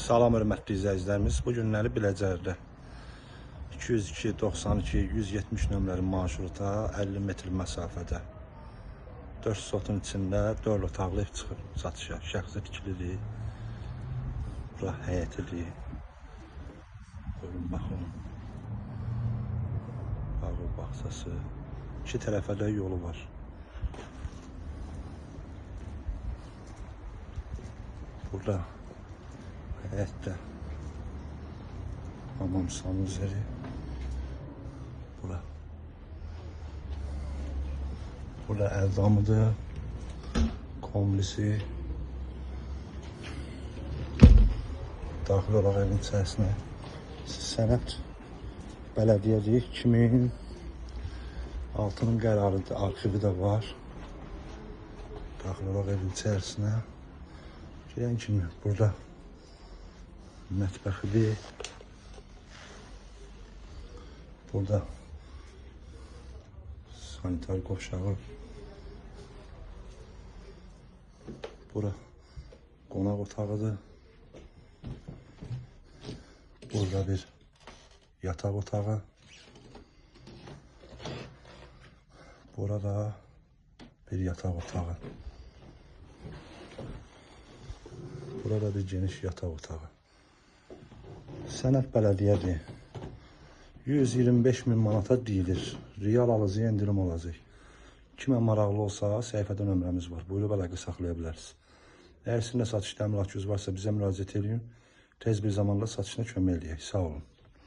Salam hörmətli izləyicilərimiz. Bu günləri Biləcərdə 202-92-170 nömrəli marşruta 50 metr məsafədə 4 sotun içində 4 otaqlı ev çıxır satışa. Şəxsi tikilidir. Bura həyətlidir. Buyurun baxın. Bağlı bağçası. İki tərəfə də yolu var. Burada həyətdə hamam sanuzeri. Burada əldamıdır, komplisi. Daxil olaraq evin içərisinə sənəd bələdiyyədir. 2006-nın qərarıdır, arxivi də var. Daxil olaraq evin içərisinə girən kimi burada mətbəxidir. Burada sanitar qovşağı. Bura qonaq otağıdır. Burada bir yataq otağı. Burada bir yataq otağı. Burada bir geniş yataq otağı. Sənəd bələdiyyədir. 125 min manata deyilir. Real alıcıya indirim olacaq. Kimə maraqlı olsa, səhifədə nömrəmiz var. Buyurub əlaqə saxlaya bilərsiniz. Əgər sizin də satış təminatınız varsa bizə müraciət edin. Tez bir zamanda satışına kömək eləyək. Sağ olun.